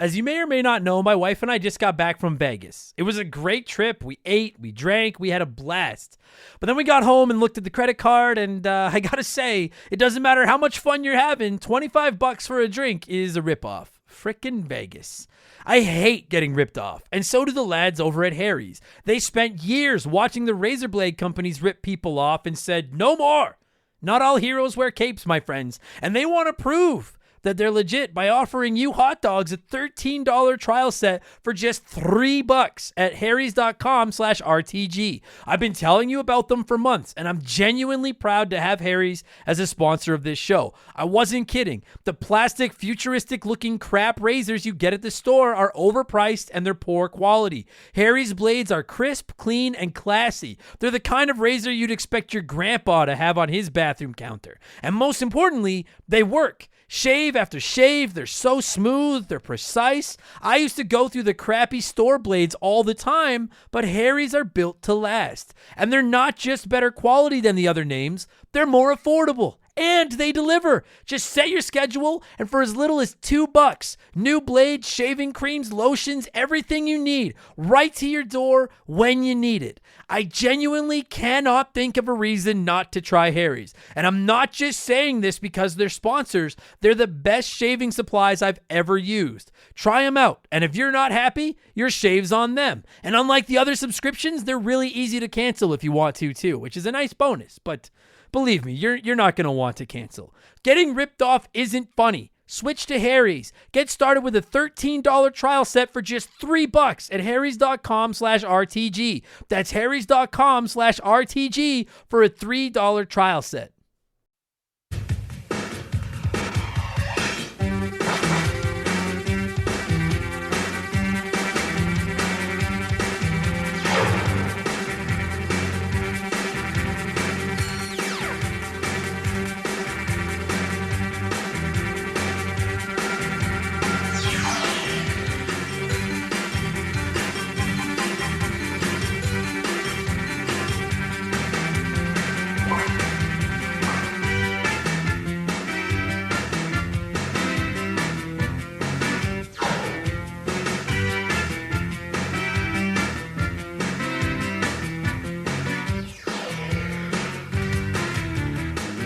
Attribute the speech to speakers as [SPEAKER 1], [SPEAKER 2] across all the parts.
[SPEAKER 1] As you may or may not know, my wife and I just got back from Vegas. It was a great trip. We ate, we drank, we had a blast. But then we got home and looked at the credit card, and I gotta say, it doesn't matter how much fun you're having, $25 for a drink is a ripoff. Frickin' Vegas. I hate getting ripped off, and so do the lads over at Harry's. They spent years watching the razor blade companies rip people off and said, no more. Not all heroes wear capes, my friends, and they want to prove that they're legit by offering you hot dogs a $13 trial set for just $3 at harrys.com/RTG. I've been telling you about them for months, and I'm genuinely proud to have Harry's as a sponsor of this show. I wasn't kidding. The plastic, futuristic-looking crap razors you get at the store are overpriced and they're poor quality. Harry's blades are crisp, clean, and classy. They're the kind of razor you'd expect your grandpa to have on his bathroom counter. And most importantly, they work. Shave after shave, they're so smooth, they're precise. I used to go through the crappy store blades all the time, but Harry's are built to last. And they're not just better quality than the other names, they're more affordable. And they deliver. Just set your schedule, and for as little as $2, new blades, shaving creams, lotions, everything you need, right to your door when you need it. I genuinely cannot think of a reason not to try Harry's. And I'm not just saying this because they're sponsors. They're the best shaving supplies I've ever used. Try them out, and if you're not happy, your shave's on them. And unlike the other subscriptions, they're really easy to cancel if you want to too, which is a nice bonus, but believe me, you're not going to want to cancel. Getting ripped off isn't funny. Switch to Harry's. Get started with a $13 trial set for just $3 at harrys.com/RTG. That's harrys.com/RTG for a $3 trial set.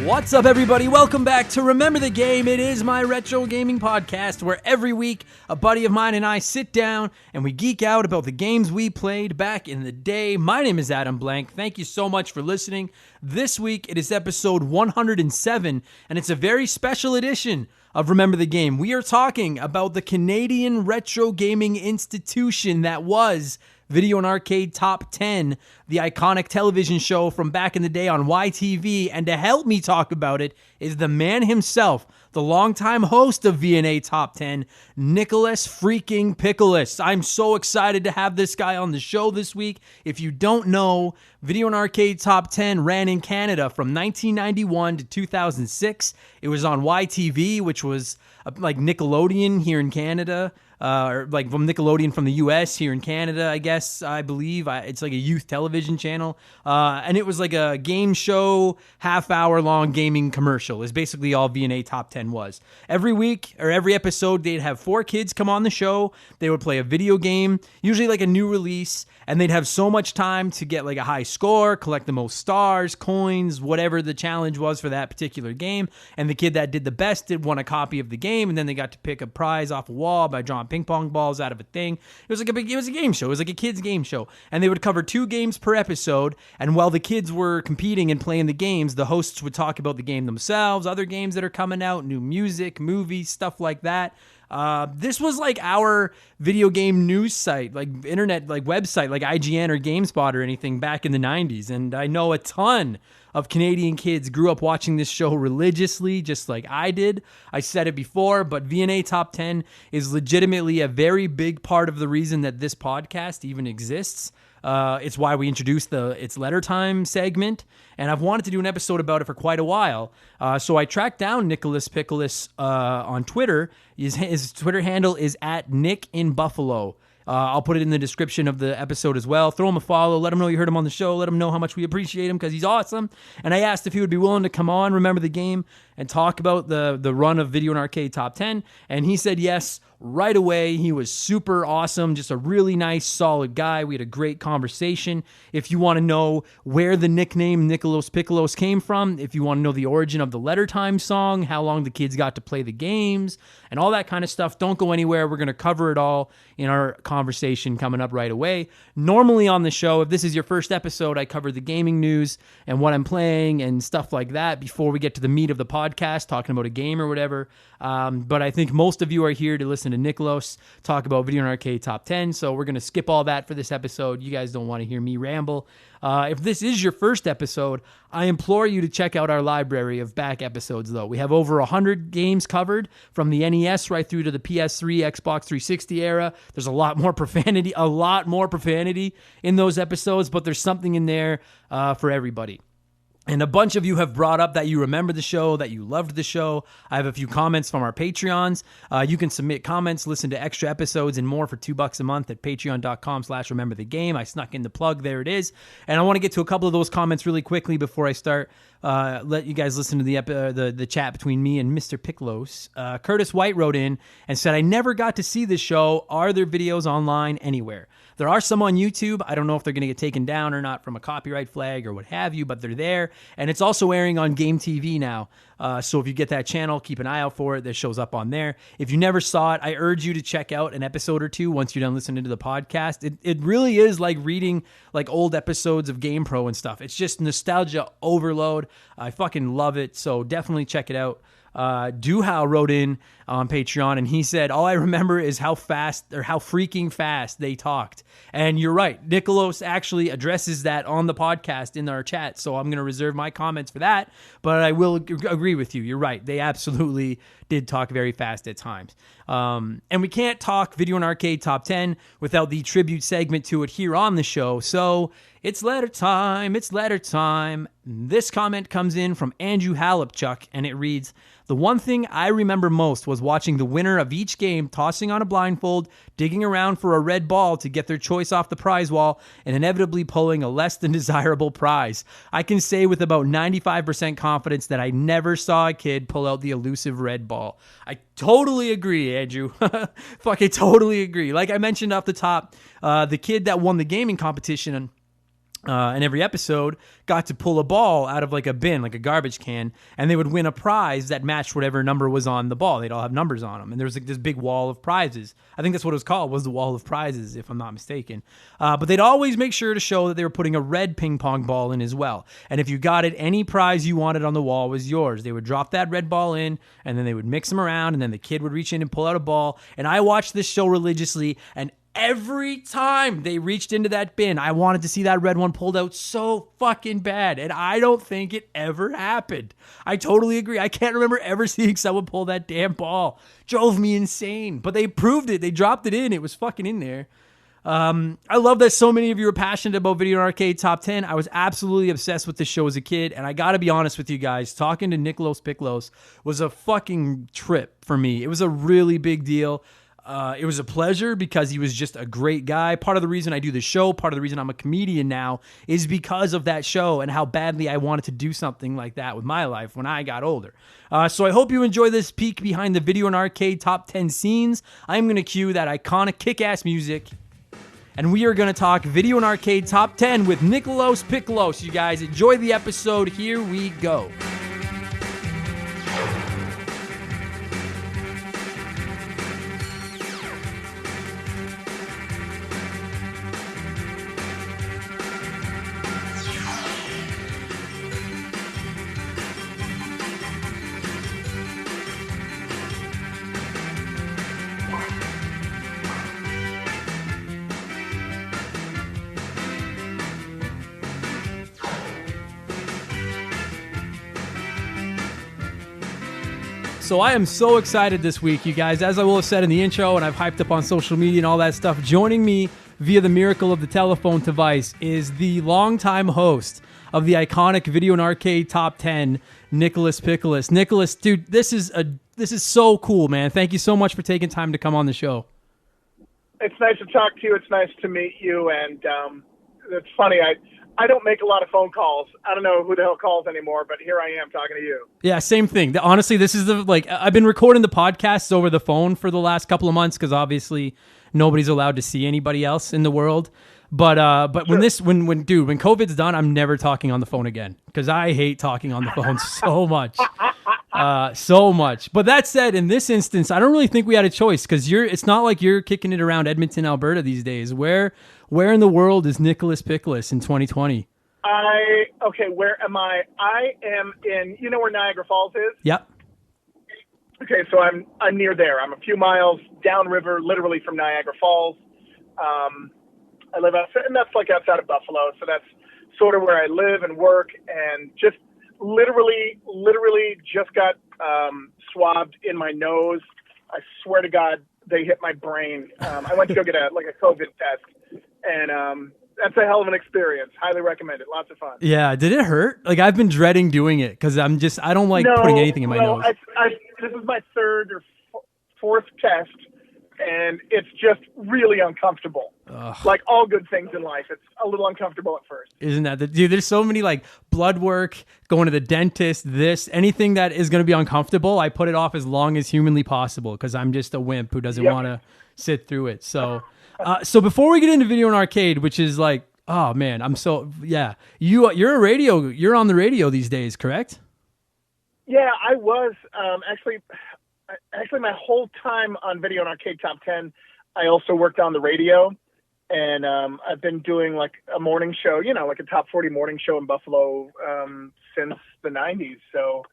[SPEAKER 1] What's up, everybody? Welcome back to Remember the Game. It is my retro gaming podcast where every week a buddy of mine and I sit down and we geek out about the games we played back in the day. My name is Adam Blank. Thank you so much for listening. This week it is episode 107, and it's a very special edition of Remember the Game. We are talking about the Canadian retro gaming institution that was Video and Arcade Top 10, the iconic television show from back in the day on YTV, and to help me talk about it is the man himself, the longtime host of VNA Top 10, Nicholas freaking Picholas. I'm so excited to have this guy on the show this week. If you don't know, Video and Arcade Top 10 ran in Canada from 1991 to 2006. It was on YTV, which was like Nickelodeon here in Canada. Or like from Nickelodeon from the US here in Canada, I believe. It's like a youth television channel. And it was like a game show, half-hour long gaming commercial is basically all VNA Top 10 was. Every week or every episode, they'd have 4 kids come on the show. They would play a video game, usually like a new release, and they'd have so much time to get like a high score, collect the most stars, coins, whatever the challenge was for that particular game. And the kid that did the best won a copy of the game, and then they got to pick a prize off a wall by drawing ping pong balls out of a thing. It was a game show. It was like a kid's game show. And they would cover 2 games per episode. And while the kids were competing and playing the games, the hosts would talk about the game themselves, other games that are coming out, new music, movies, stuff like that. This was like our video game news site, like internet, like website, like IGN or GameSpot or anything back in the 90s. And I know a ton of Canadian kids grew up watching this show religiously, just like I did. I said it before, but VNA Top 10 is legitimately a very big part of the reason that this podcast even exists. It's why we introduced It's Letter Time segment, and I've wanted to do an episode about it for quite a while. So I tracked down Nicholas Picholas on Twitter. His Twitter handle is @NickInBuffalo. I'll put it in the description of the episode as well. Throw him a follow. Let him know you heard him on the show. Let him know how much we appreciate him because he's awesome. And I asked if he would be willing to come on, Remember the Game, and talk about the run of Video and Arcade Top 10. And he said yes right away. He was super awesome, just a really nice, solid guy. We had a great conversation. If you want to know where the nickname Nicholas Picholas came from, if you want to know the origin of the Letter Time song, how long the kids got to play the games, and all that kind of stuff, don't go anywhere. We're going to cover it all in our conversation coming up right away. Normally on the show, if this is your first episode, I cover the gaming news and what I'm playing and stuff like that before we get to the meat of the podcast, talking about a game or whatever. But I think most of you are here to listen to Nicholas talk about Video and Arcade Top 10, so we're going to skip all that for this episode. You guys don't want to hear me ramble. If this is your first episode, I implore you to check out our library of back episodes, though. We have over 100 games covered from the NES right through to the PS3, Xbox 360 era. There's a lot more profanity in those episodes, but there's something in there for everybody. And a bunch of you have brought up that you remember the show, that you loved the show. I have a few comments from our Patreons. You can submit comments, listen to extra episodes and more for $2 a month at patreon.com/rememberthegame. I snuck in the plug. There it is. And I want to get to a couple of those comments really quickly before I start. Let you guys listen to the chat between me and Mr. Picholas. Curtis White wrote in and said, I never got to see this show. Are there videos online anywhere? There are some on YouTube. I don't know if they're going to get taken down or not from a copyright flag or what have you, but they're there. And it's also airing on Game TV now. So if you get that channel, keep an eye out for it. That shows up on there. If you never saw it, I urge you to check out an episode or two once you're done listening to the podcast. It really is like reading like old episodes of GamePro and stuff. It's just nostalgia overload. I fucking love it. So definitely check it out. Duhao wrote in on Patreon and he said, all I remember is how freaking fast they talked. And you're right. Nicholas actually addresses that on the podcast in our chat. So I'm going to reserve my comments for that, but I will agree with you. You're right. They absolutely did talk very fast at times. And we can't talk Video and Arcade Top 10 without the tribute segment to it here on the show. So it's letter time. It's letter time. This comment comes in from Andrew Halipchuk, and it reads, the one thing I remember most was watching the winner of each game tossing on a blindfold, digging around for a red ball to get their choice off the prize wall, and inevitably pulling a less than desirable prize. I can say with about 95% confidence that I never saw a kid pull out the elusive red ball. I totally agree, Andrew. Fuck, I totally agree. Like I mentioned off the top, the kid that won the gaming competition in every episode got to pull a ball out of like a bin, like a garbage can, and they would win a prize that matched whatever number was on the ball. They'd all have numbers on them, and there was like this big wall of prizes. I think that's what it was called, was the wall of prizes, if I'm not mistaken. But they'd always make sure to show that they were putting a red ping pong ball in as well. And if you got it, any prize you wanted on the wall was yours. They would drop that red ball in, and then they would mix them around, and then the kid would reach in and pull out a ball. And I watched this show religiously, and every time they reached into that bin, I wanted to see that red one pulled out so fucking bad. And I don't think it ever happened. I totally agree. I can't remember ever seeing someone pull that damn ball. Drove me insane. But they proved it. They dropped it in. It was fucking in there. I love that so many of you are passionate about Video and Arcade Top 10. I was absolutely obsessed with this show as a kid. And I got to be honest with you guys. Talking to Nicholas Picholas was a fucking trip for me. It was a really big deal. It was a pleasure because he was just a great guy. Part of the reason I do the show, part of the reason I'm a comedian now, is because of that show and how badly I wanted to do something like that with my life when I got older. So I hope you enjoy this peek behind the Video and Arcade Top 10 scenes. I'm going to cue that iconic kick-ass music, and we are going to talk Video and Arcade Top 10 with Nicholas Picholas. You guys enjoy the episode. Here we go. So I am so excited this week, you guys. As I will have said in the intro, and I've hyped up on social media and all that stuff, joining me via the miracle of the telephone device is the longtime host of the iconic Video and Arcade Top 10, Nicholas Picholas. Nicholas, dude, this is so cool, man. Thank you so much for taking time to come on the show.
[SPEAKER 2] It's nice to talk to you. It's nice to meet you. And it's funny, I don't make a lot of phone calls. I don't know who the hell calls anymore, but here I am talking to you.
[SPEAKER 1] Yeah, same thing. Honestly, this is I've been recording the podcasts over the phone for the last couple of months because obviously nobody's allowed to see anybody else in the world. But
[SPEAKER 2] Sure.
[SPEAKER 1] when COVID's done, I'm never talking on the phone again because I hate talking on the phone so much. So much. But that said, in this instance, I don't really think we had a choice because it's not like you're kicking it around Edmonton, Alberta these days. Where in the world is Nicholas Picholas in 2020?
[SPEAKER 2] Where am I? I am in, you know where Niagara Falls is?
[SPEAKER 1] Yep.
[SPEAKER 2] Okay, so I'm near there. I'm a few miles downriver, literally from Niagara Falls. I live outside, and that's like outside of Buffalo, so that's sort of where I live and work, and just literally just got swabbed in my nose. I swear to God, they hit my brain. I went to go get a COVID test, and that's a hell of an experience. Highly recommend it. Lots of fun.
[SPEAKER 1] Yeah. Did it hurt? Like I've been dreading doing it because I don't like putting anything in my nose.
[SPEAKER 2] This is my third or fourth test, and it's just really uncomfortable.
[SPEAKER 1] Ugh.
[SPEAKER 2] Like all good things in life, it's a little uncomfortable at first.
[SPEAKER 1] Isn't that dude? There's so many like blood work, going to the dentist, anything that is going to be uncomfortable. I put it off as long as humanly possible because I'm just a wimp who doesn't want to sit through it. So, so before we get into video and arcade, which is like, oh man, you're on the radio these days, correct?
[SPEAKER 2] Yeah, I was actually my whole time on Video and Arcade Top 10. I also worked on the radio. And I've been doing like a morning show, like a top 40 morning show in Buffalo since the 90s. So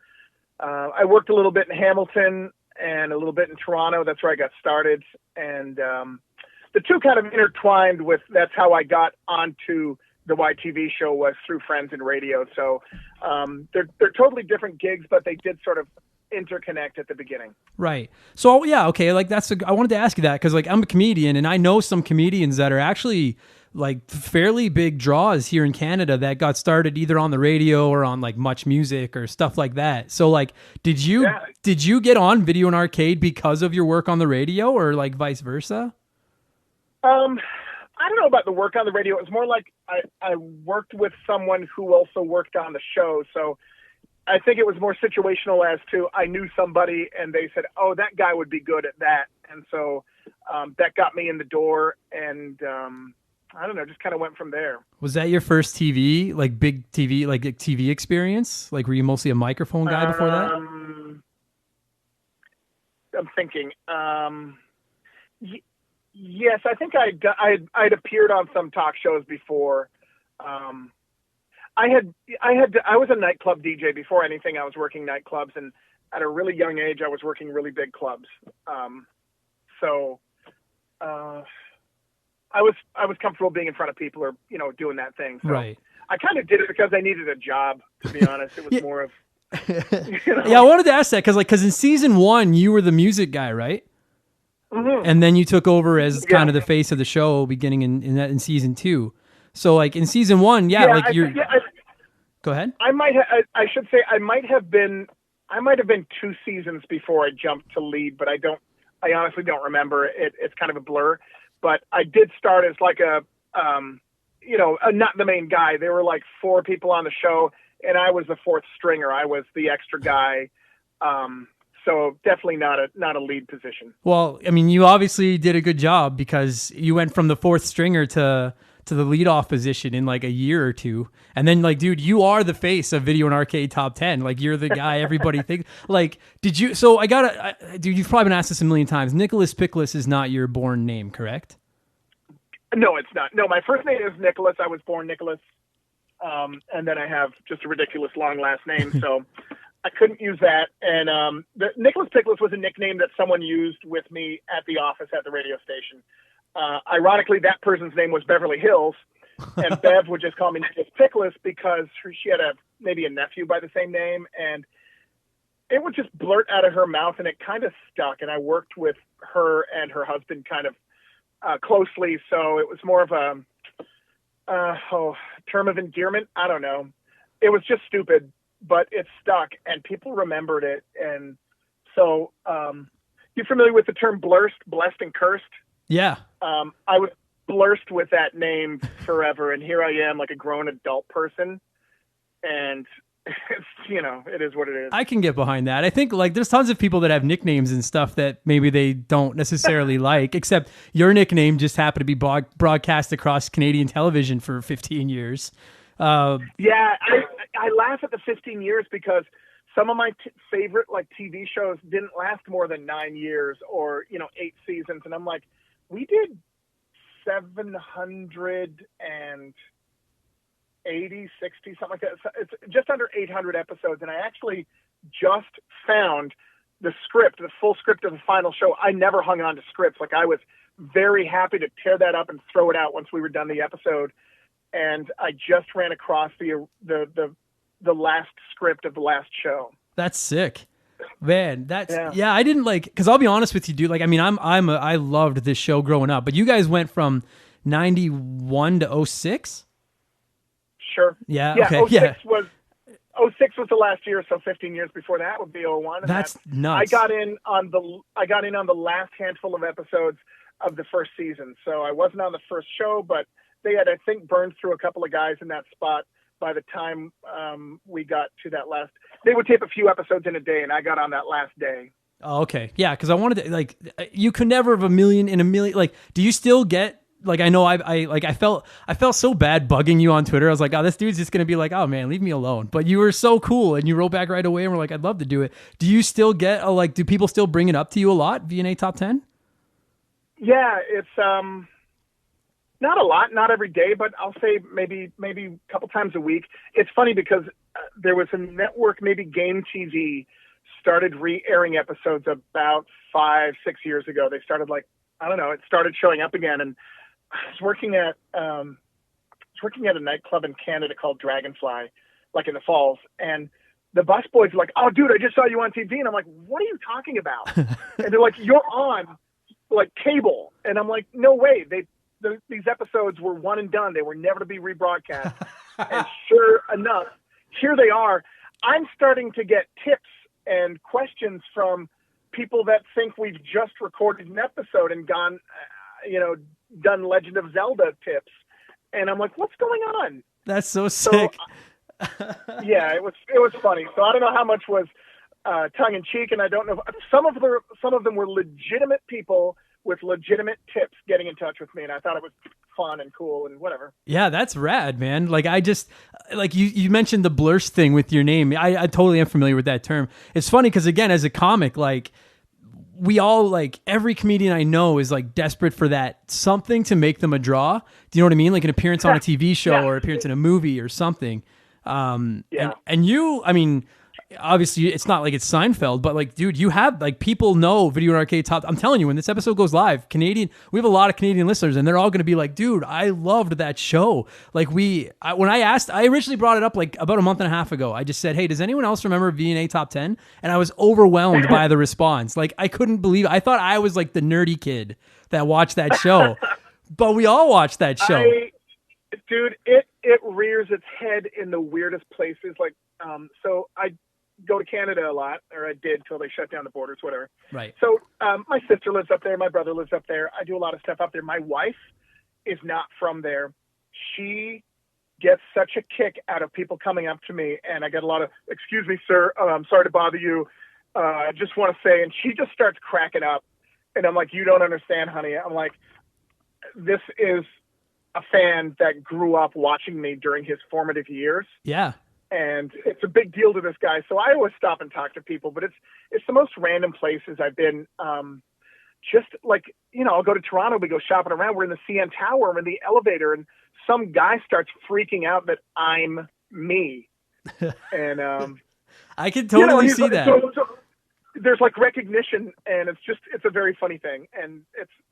[SPEAKER 2] I worked a little bit in Hamilton and a little bit in Toronto. That's where I got started. And the two kind of intertwined that's how I got onto the YTV show was through friends in radio. So they're totally different gigs, but they did sort of interconnect at the beginning.
[SPEAKER 1] Right. So yeah, okay, like I wanted to ask you that because like I'm a comedian and I know some comedians that are actually like fairly big draws here in Canada that got started either on the radio or on like Much Music or stuff like that. So like did you get on Video and Arcade because of your work on the radio or like vice versa?
[SPEAKER 2] I don't know about the work on the radio. It was more like I worked with someone who also worked on the show. So I think it was more situational as to I knew somebody and they said, oh, that guy would be good at that. And so that got me in the door and I don't know, just kind of went from there.
[SPEAKER 1] Was that your first TV, like big TV, like TV experience? Like were you mostly a microphone guy before that?
[SPEAKER 2] I'm thinking. Yes, I think I'd appeared on some talk shows before. I was a nightclub DJ before anything. I was working nightclubs, and at a really young age, I was working really big clubs. So I was comfortable being in front of people or doing that thing. So
[SPEAKER 1] right.
[SPEAKER 2] I kind of did it because I needed a job. To be honest, it was more of.
[SPEAKER 1] Yeah, I wanted to ask that because in season 1 you were the music guy, right?
[SPEAKER 2] Mm-hmm.
[SPEAKER 1] And then you took over as kind of the face of the show beginning in season 2. So like in season 1, go ahead.
[SPEAKER 2] I should say I might have been 2 seasons before I jumped to lead, but I honestly don't remember. It's kind of a blur, but I did start as like not the main guy. There were like 4 people on the show and I was the 4th stringer. I was the extra guy. So definitely not a lead position.
[SPEAKER 1] Well, I mean, you obviously did a good job because you went from the 4th stringer to the leadoff position in like a year or 2. And then like, dude, you are the face of Video and Arcade Top 10. Like you're the guy everybody thinks like, dude, you've probably been asked this a million times. Nicholas Picholas is not your born name, correct?
[SPEAKER 2] No, it's not. No, my first name is Nicholas. I was born Nicholas. And then I have just a ridiculous long last name. So I couldn't use that. And the Nicholas Picholas was a nickname that someone used with me at the office at the radio station. Ironically, that person's name was Beverly Hills, and Bev would just call me Nicholas Picholas because she had maybe a nephew by the same name, and it would just blurt out of her mouth, and it kind of stuck. And I worked with her and her husband kind of closely, so it was more of a term of endearment. I don't know. It was just stupid, but it stuck, and people remembered it. And so, you familiar with the term blessed and cursed?
[SPEAKER 1] Yeah.
[SPEAKER 2] I blursed with that name forever, and here I am, like a grown adult person, and it's, it is what it is.
[SPEAKER 1] I can get behind that. I think like there's tons of people that have nicknames and stuff that maybe they don't necessarily like, except your nickname just happened to be broadcast across Canadian television for 15 years.
[SPEAKER 2] Yeah, I laugh at the 15 years because some of my favorite like TV shows didn't last more than 9 years or 8 seasons, and I'm like, we did 780, 60, something like that. It's just under 800 episodes, and I actually just found the script, the full script of the final show. I never hung on to scripts. Like, I was very happy to tear that up and throw it out once we were done the episode, and I just ran across the last script of the last show.
[SPEAKER 1] That's sick, man. That's yeah. I didn't like, because I'll be honest with you, dude. Like, I mean, I loved this show growing up, but you guys went from 91 to 06.
[SPEAKER 2] Sure.
[SPEAKER 1] Yeah.
[SPEAKER 2] Yeah.
[SPEAKER 1] Okay.
[SPEAKER 2] 06
[SPEAKER 1] yeah.
[SPEAKER 2] was 06 was the last year, so 15 years before that would be 01. And
[SPEAKER 1] that's nuts.
[SPEAKER 2] I got in on the last handful of episodes of the first season, so I wasn't on the first show, but they had, I think, burned through a couple of guys in that spot by the time we got to that last. They would tape a few episodes in a day, and I got on that last day.
[SPEAKER 1] Oh, okay. Yeah, because I wanted to, like, you could never have a million. Like, do you still get, like, I know I felt so bad bugging you on Twitter. I was like, oh, this dude's just going to be like, oh man, leave me alone. But you were so cool, and you wrote back right away and were like, I'd love to do it. Do you still get, do people still bring it up to you a lot, VNA Top 10?
[SPEAKER 2] Yeah, it's, not a lot, not every day, but I'll say maybe a couple times a week. It's funny because there was a network, maybe Game TV, started re-airing episodes about 5-6 years ago. They started it started showing up again. And I was working at a nightclub in Canada called Dragonfly, like in the Falls, and the busboys were like, "Oh, dude, I just saw you on TV," and I'm like, "What are you talking about?" And they're like, "You're on like cable," and I'm like, "No way." These episodes were one and done. They were never to be rebroadcast. And sure enough, here they are. I'm starting to get tips and questions from people that think we've just recorded an episode and gone, done Legend of Zelda tips. And I'm like, what's going on?
[SPEAKER 1] That's so sick.
[SPEAKER 2] Yeah, it was funny. So I don't know how much was tongue in cheek, and I don't know. Some of them were legitimate people with legitimate tips getting in touch with me, and I thought it was fun and cool and whatever.
[SPEAKER 1] Yeah, that's rad, man. Like, I just, like, you mentioned the blurst thing with your name. I totally am familiar with that term. It's funny because, again, as a comic, like, we all, like, every comedian I know is like desperate for that something to make them a draw. Do you know what I mean? Like an appearance on a TV show or appearance in a movie or something. And you, I mean, obviously it's not like it's Seinfeld, but like, dude, you have, like, people know Video and Arcade Top. I'm telling you, when this episode goes live, we have a lot of Canadian listeners, and they're all going to be like, dude, I loved that show. Like, when I originally brought it up like about a month and a half ago, I just said, hey, does anyone else remember VNA Top 10? And I was overwhelmed by the response. Like, I couldn't believe it. I thought I was like the nerdy kid that watched that show, but we all watched that show.
[SPEAKER 2] Dude, it rears its head in the weirdest places. Like, so I go to Canada a lot, or I did till they shut down the borders, whatever.
[SPEAKER 1] Right.
[SPEAKER 2] So my sister lives up there. My brother lives up there. I do a lot of stuff up there. My wife is not from there. She gets such a kick out of people coming up to me, and I get a lot of, "Excuse me, sir. I'm sorry to bother you. I just want to say," and she just starts cracking up. And I'm like, "You don't understand, honey." I'm like, this is a fan that grew up watching me during his formative years.
[SPEAKER 1] Yeah.
[SPEAKER 2] And it's a big deal to this guy. So I always stop and talk to people, but it's the most random places I've been. Just like, I'll go to Toronto, we go shopping around. We're in the CN Tower, I'm in the elevator, and some guy starts freaking out that I'm me. And
[SPEAKER 1] I can totally see that.
[SPEAKER 2] So there's like recognition, and it's a very funny thing. And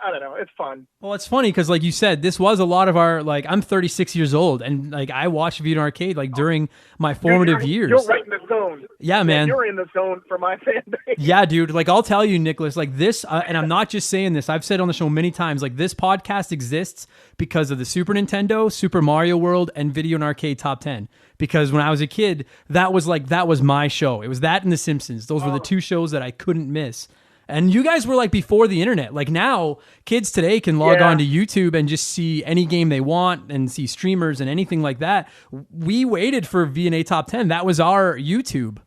[SPEAKER 2] I don't know, it's fun.
[SPEAKER 1] Well, it's funny because, like you said, this was a lot of our, like, I'm 36 years old, and like I watched Video Arcade like during my formative years.
[SPEAKER 2] You're right in the zone.
[SPEAKER 1] Yeah, man.
[SPEAKER 2] You're in the zone for my fan base.
[SPEAKER 1] Yeah, dude. Like, I'll tell you, Nicholas, like this, and I'm not just saying this, I've said on the show many times, like, this podcast exists because of the Super Nintendo, Super Mario World, and Video and Arcade Top 10. Because when I was a kid, that was my show. It was that and The Simpsons. Those were the two shows that I couldn't miss. And you guys were like before the internet. Like now, kids today can log on to YouTube and just see any game they want and see streamers and anything like that. We waited for V&A Top 10. That was our YouTube.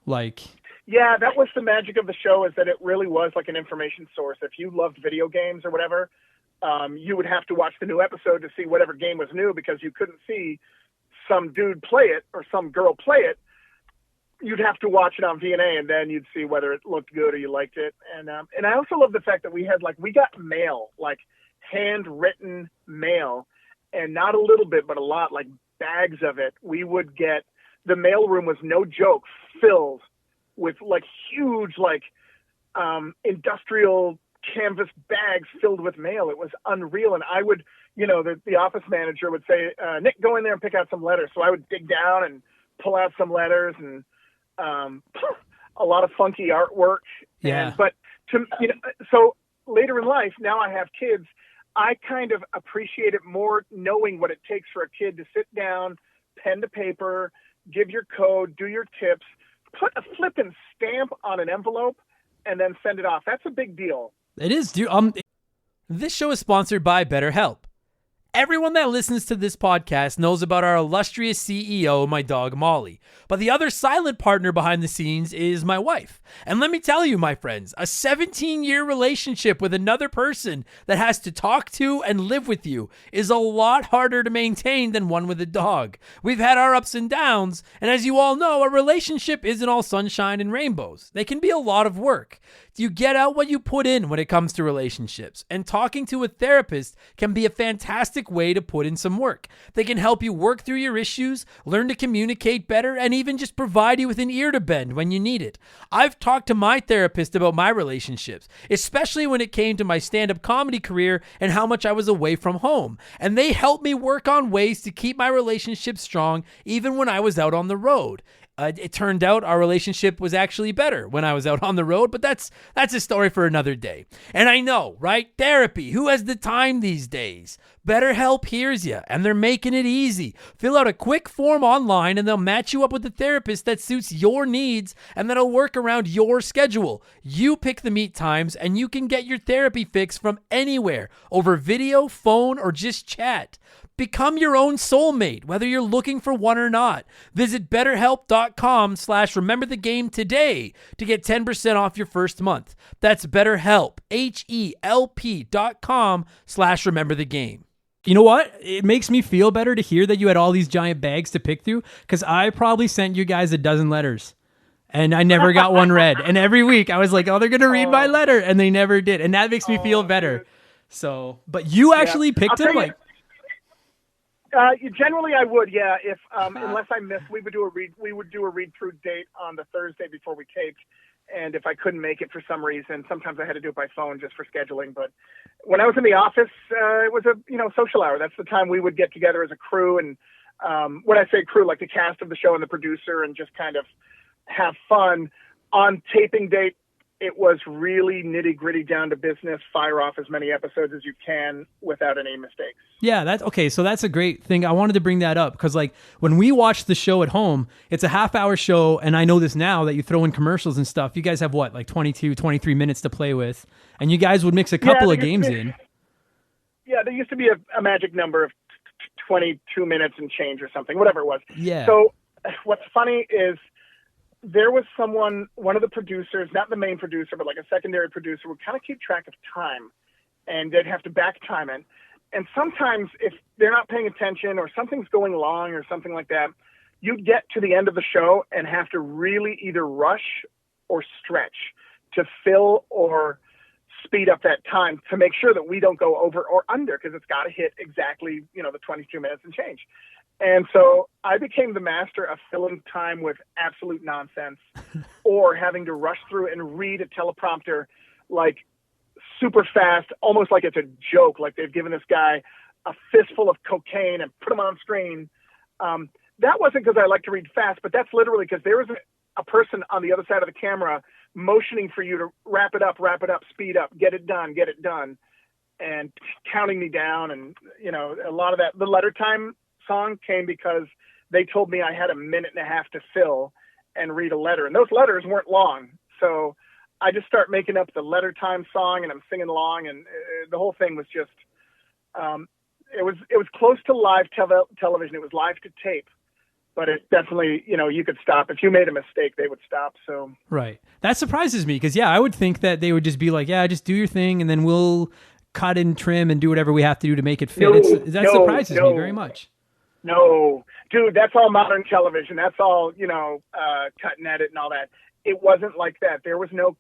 [SPEAKER 1] Like,
[SPEAKER 2] yeah, that was the magic of the show, is that it really was like an information source. If you loved video games or whatever, you would have to watch the new episode to see whatever game was new, because you couldn't see some dude play it or some girl play it. You'd have to watch it on V&A, and then you'd see whether it looked good or you liked it. And I also love the fact that we got mail, like handwritten mail, and not a little bit, but a lot, like bags of it. We would get, the mail room was no joke, filled with like huge, like industrial canvas bags filled with mail. It was unreal. And I would, the office manager would say, Nick, go in there and pick out some letters. So I would dig down and pull out some letters, and a lot of funky artwork.
[SPEAKER 1] Yeah.
[SPEAKER 2] But so later in life, now I have kids, I kind of appreciate it more, knowing what it takes for a kid to sit down, pen to paper, give your code, do your tips, put a flippin' stamp on an envelope, and then send it off. That's a big deal.
[SPEAKER 1] It is, dude. This show is sponsored by BetterHelp. Everyone that listens to this podcast knows about our illustrious CEO, my dog Molly. But the other silent partner behind the scenes is my wife. And let me tell you, my friends, a 17-year relationship with another person that has to talk to and live with you is a lot harder to maintain than one with a dog. We've had our ups and downs, and as you all know, a relationship isn't all sunshine and rainbows. They can be a lot of work. You get out what you put in when it comes to relationships, and talking to a therapist can be a fantastic way to put in some work. They can help you work through your issues, learn to communicate better, and even just provide you with an ear to bend when you need it. I've talked to my therapist about my relationships, especially when it came to my stand-up comedy career and how much I was away from home, and they helped me work on ways to keep my relationship strong even when I was out on the road. It turned out our relationship was actually better when I was out on the road, but that's a story for another day. And I know, right? Therapy. Who has the time these days? BetterHelp hears you, and they're making it easy. Fill out a quick form online, and they'll match you up with a therapist that suits your needs and that'll work around your schedule. You pick the meet times, and you can get your therapy fix from anywhere, over video, phone, or just chat. Become your own soulmate, whether you're looking for one or not. Visit BetterHelp.com/rememberthegame today to get 10% off your first month. That's BetterHelp, HELP.com/rememberthegame. You know what? It makes me feel better to hear that you had all these giant bags to pick through, because I probably sent you guys a dozen letters, and I never got one read. And every week I was like, oh, they're going to read my letter, and they never did. And that makes me feel better. Dude. So, but you actually picked them? Like,
[SPEAKER 2] generally I would, yeah. If unless I missed, we would do a read through date on the Thursday before we taped. And if I couldn't make it for some reason, sometimes I had to do it by phone just for scheduling. But when I was in the office, it was a social hour. That's the time we would get together as a crew. And when I say crew, like the cast of the show and the producer, and just kind of have fun. On taping date, it was really nitty gritty, down to business. Fire off as many episodes as you can without any mistakes.
[SPEAKER 1] Yeah, that's okay. So that's a great thing. I wanted to bring that up because, like, when we watch the show at home, it's a half-hour show, and I know this now that you throw in commercials and stuff. You guys have what, like 22, 23 minutes to play with, and you guys would mix a couple of games in.
[SPEAKER 2] Yeah, there used to be a magic number of 22 minutes and change or something, whatever it was.
[SPEAKER 1] Yeah.
[SPEAKER 2] So what's funny is, there was one of the producers, not the main producer, but like a secondary producer, would kind of keep track of time, and they'd have to back time it. And sometimes if they're not paying attention or something's going long or something like that, you'd get to the end of the show and have to really either rush or stretch to fill or speed up that time to make sure that we don't go over or under, because it's got to hit exactly, the 22 minutes and change. And so I became the master of filling time with absolute nonsense or having to rush through and read a teleprompter like super fast, almost like it's a joke, like they've given this guy a fistful of cocaine and put him on screen. That wasn't because I like to read fast, but that's literally because there was a person on the other side of the camera motioning for you to wrap it up, speed up, get it done, and counting me down. And, a lot of that, the letter time song came because they told me I had a minute and a half to fill and read a letter, and those letters weren't long. So I just start making up the letter time song, and I'm singing along, and the whole thing was just, it was close to live television. It was live to tape, but it definitely, you could stop. If you made a mistake, they would stop. So
[SPEAKER 1] right. That surprises me because, I would think that they would just be like, just do your thing, and then we'll cut and trim and do whatever we have to do to make it fit. That surprises me very much.
[SPEAKER 2] No, dude, that's all modern television. That's all, cut and edit and all that. It wasn't like that. There was no,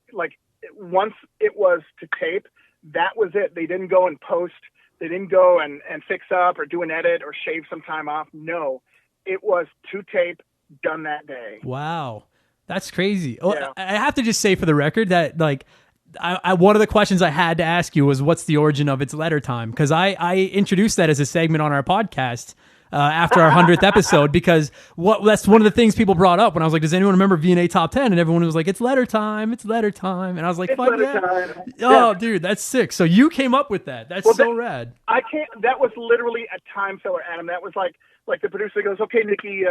[SPEAKER 2] once it was to tape, that was it. They didn't go and post. They didn't go and fix up or do an edit or shave some time off. No, it was to tape, done that day.
[SPEAKER 1] Wow. That's crazy. Oh,
[SPEAKER 2] yeah.
[SPEAKER 1] I have to just say for the record that, one of the questions I had to ask you was, what's the origin of It's Letter Time? Because I introduced that as a segment on our podcast after our 100th episode, because that's one of the things people brought up when I was like, does anyone remember V&A Top 10? And everyone was like, it's letter time. It's letter time. And I was like, fuck yeah. Oh, dude, that's sick. So you came up with that. That's rad.
[SPEAKER 2] I can't, that was literally a time filler, Adam. That was like the producer goes, okay, Nikki,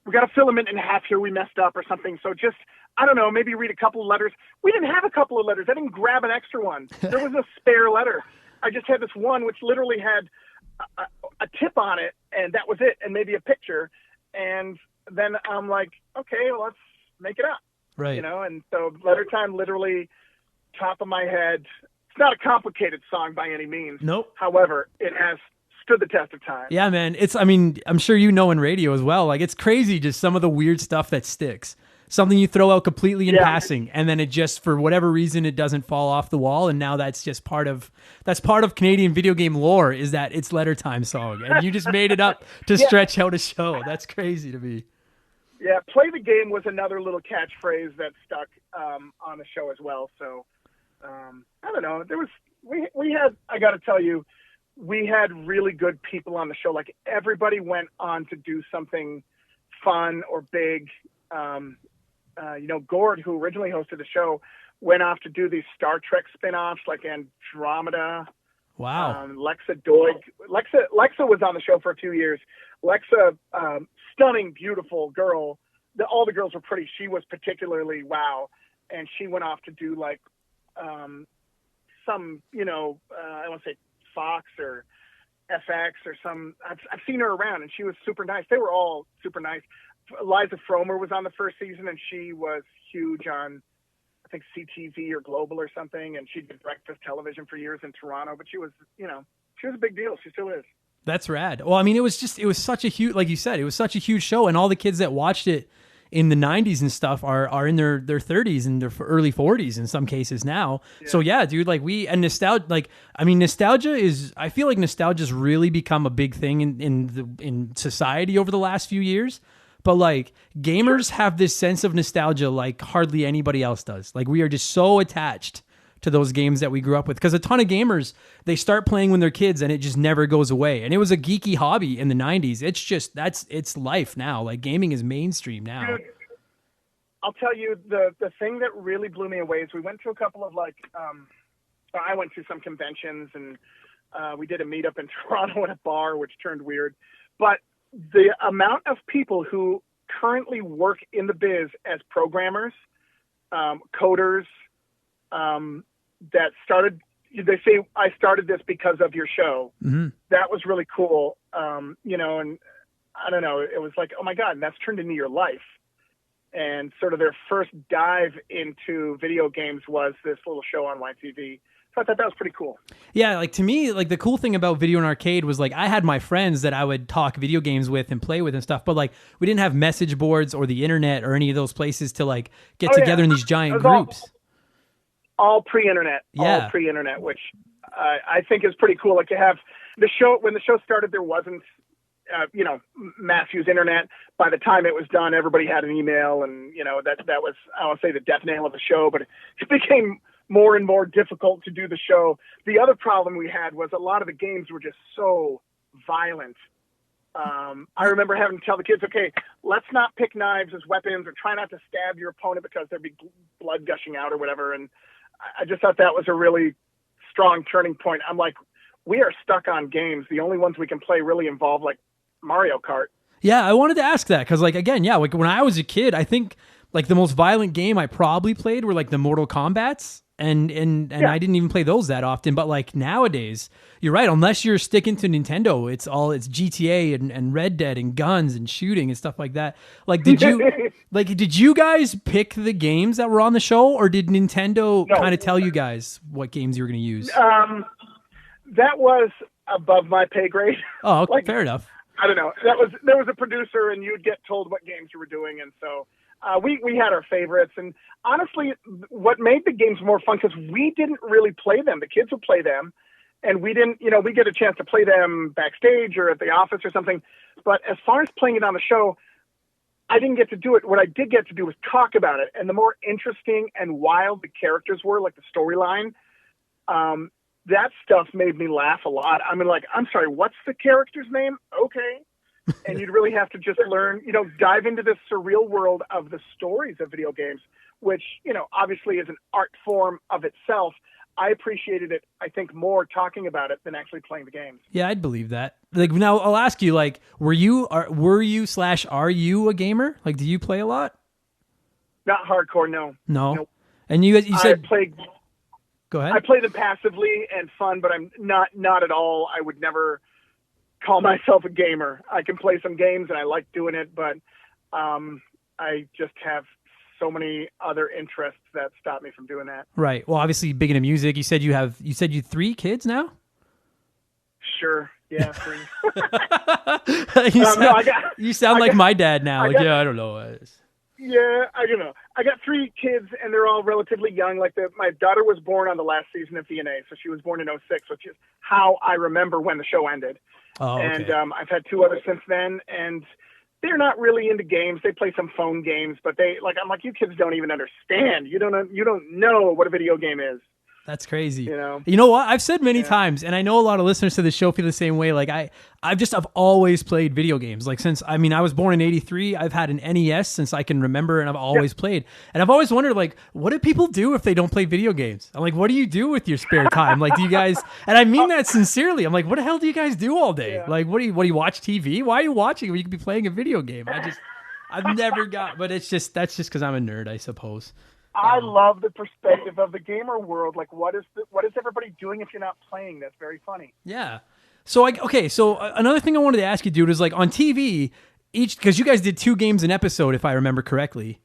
[SPEAKER 2] we got a filament in half here. We messed up or something. So just, I don't know, maybe read a couple of letters. We didn't have a couple of letters. I didn't grab an extra one. There was a spare letter. I just had this one, which literally had a tip on it, and that was it, and maybe a picture. And then I'm like, okay, well, let's make it up.
[SPEAKER 1] Right.
[SPEAKER 2] And so Letter Time, literally top of my head. It's not a complicated song by any means.
[SPEAKER 1] Nope.
[SPEAKER 2] However, it has stood the test of time.
[SPEAKER 1] Yeah, man. I'm sure in radio as well. Like, it's crazy just some of the weird stuff that sticks. Something you throw out completely in passing, and then it just, for whatever reason, it doesn't fall off the wall, and now that's just part of Canadian video game lore, is that It's Letter Time song, and you just made it up to stretch out a show. That's crazy to me.
[SPEAKER 2] Yeah, play the game was another little catchphrase that stuck on the show as well. So I don't know. We had, I got to tell you, we had really good people on the show. Like, everybody went on to do something fun or big. Gord, who originally hosted the show, went off to do these Star Trek spin-offs like Andromeda.
[SPEAKER 1] Wow.
[SPEAKER 2] Lexa Doig. Lexa was on the show for a few years. Lexa, stunning, beautiful girl. All the girls were pretty. She was particularly wow. And she went off to do some, I want to say Fox or FX or some. I've seen her around, and she was super nice. They were all super nice. Liza Fromer was on the first season, and she was huge on, I think, CTV or Global or something, and she did breakfast television for years in Toronto, but she was a big deal. She still is.
[SPEAKER 1] That's rad. Well, I mean, it was such a huge, like you said, it was such a huge show, and all the kids that watched it in the 90s and stuff are in their 30s and their early 40s in some cases now. Yeah. So yeah, dude, nostalgia, I feel like nostalgia's really become a big thing in society over the last few years. But gamers have this sense of nostalgia like hardly anybody else does. Like, we are just so attached to those games that we grew up with, because a ton of gamers, they start playing when they're kids and it just never goes away. And it was a geeky hobby in the 90s. It's just, it's life now. Like, gaming is mainstream now.
[SPEAKER 2] Dude, I'll tell you, the thing that really blew me away is we went to a couple of I went to some conventions, and we did a meetup in Toronto at a bar, which turned weird. But the amount of people who currently work in the biz as programmers, coders, that started, they say, I started this because of your show. Mm-hmm. That was really cool. And I don't know, it was like, oh my God, and that's turned into your life. And sort of their first dive into video games was this little show on YTV. So I thought that was pretty cool.
[SPEAKER 1] Yeah, to me, the cool thing about video and arcade was I had my friends that I would talk video games with and play with and stuff, but we didn't have message boards or the internet or any of those places to get together in these giant groups.
[SPEAKER 2] All pre-internet.
[SPEAKER 1] Yeah.
[SPEAKER 2] All pre-internet, which I think is pretty cool. You have the show, when the show started, there wasn't, Matthew's internet. By the time it was done, everybody had an email, and, that was, I won't say the death nail of the show, but it became more and more difficult to do the show. The other problem we had was a lot of the games were just so violent. I remember having to tell the kids, okay, let's not pick knives as weapons, or try not to stab your opponent because there'd be blood gushing out or whatever. And I just thought that was a really strong turning point. I'm like, we are stuck on games. The only ones we can play really involve Mario Kart.
[SPEAKER 1] Yeah, I wanted to ask that because, again, when I was a kid, I think like the most violent game I probably played were like the Mortal Kombats. And I didn't even play those that often, but like nowadays, you're right. Unless you're sticking to Nintendo, it's GTA and Red Dead and guns and shooting and stuff like that. Like, did you guys pick the games that were on the show, or did Nintendo kind of tell you guys what games you were going to use?
[SPEAKER 2] That was above my pay grade.
[SPEAKER 1] Oh, like, fair enough.
[SPEAKER 2] I don't know. There was a producer, and you'd get told what games you were doing, and so. We had our favorites, and honestly, what made the games more fun, because we didn't really play them. The kids would play them, and we didn't, we get a chance to play them backstage or at the office or something. But as far as playing it on the show, I didn't get to do it. What I did get to do was talk about it. And the more interesting and wild the characters were, like the storyline, that stuff made me laugh a lot. I mean, like, I'm sorry, what's the character's name? Okay. And you'd really have to just learn, dive into this surreal world of the stories of video games, which, obviously is an art form of itself. I appreciated it, I think, more talking about it than actually playing the games.
[SPEAKER 1] Yeah, I'd believe that. Like, now I'll ask you, like, were you / are you a gamer? Like, do you play a lot?
[SPEAKER 2] Not hardcore, no.
[SPEAKER 1] No?
[SPEAKER 2] Nope.
[SPEAKER 1] And you said... Go ahead.
[SPEAKER 2] I play them passively and fun, but I'm not at all. I would never call myself a gamer. I can play some games and I like doing it, but I just have so many other interests that stop me from doing that. Right.
[SPEAKER 1] Well, obviously big into music. You said you have 3 kids now?
[SPEAKER 2] Sure. Yeah, 3.
[SPEAKER 1] You sound like my dad now. I don't know.
[SPEAKER 2] Yeah, I don't know. I got 3 kids, and they're all relatively young. Like my daughter was born on the last season of VNA, so she was born in 2006, which is how I remember when the show ended.
[SPEAKER 1] Oh, okay.
[SPEAKER 2] And I've had 2 others since then, and they're not really into games. They play some phone games, but I'm like, you kids don't even understand. You don't know what a video game is.
[SPEAKER 1] That's crazy. You know what? I've said many times, and I know a lot of listeners to the show feel the same way. Like I've always played video games. Like I was born in '83. I've had an NES since I can remember, and I've always played. And I've always wondered, like, what do people do if they don't play video games? I'm like, what do you do with your spare time? Like, do you guys? And I mean that sincerely. I'm like, what the hell do you guys do all day? Yeah. Like, what do you watch TV? Why are you watching when you could be playing a video game? I've never got. But that's just because I'm a nerd, I suppose.
[SPEAKER 2] I love the perspective of the gamer world. Like, what is everybody doing if you're not playing? That's very funny.
[SPEAKER 1] Yeah. So another thing I wanted to ask you, dude, is like on TV, because you guys did 2 games an episode, if I remember correctly.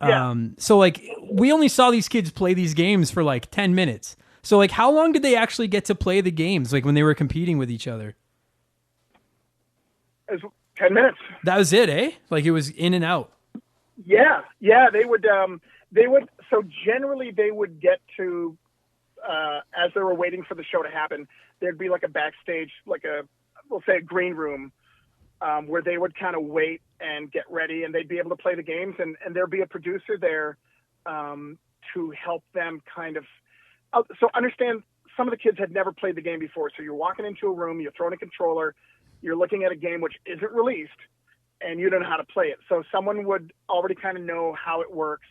[SPEAKER 2] Yeah.
[SPEAKER 1] So like we only saw these kids play these games for like 10 minutes. So like how long did they actually get to play the games? Like when they were competing with each other?
[SPEAKER 2] It was 10 minutes.
[SPEAKER 1] That was it, eh? Like it was in and out.
[SPEAKER 2] Yeah. So generally they would get to, as they were waiting for the show to happen, there'd be like a backstage, we'll say a green room, where they would kind of wait and get ready, and they'd be able to play the games, and there'd be a producer there to help them kind of, so understand some of the kids had never played the game before. So you're walking into a room, you're throwing a controller, you're looking at a game which isn't released, and you don't know how to play it. So someone would already kind of know how it works,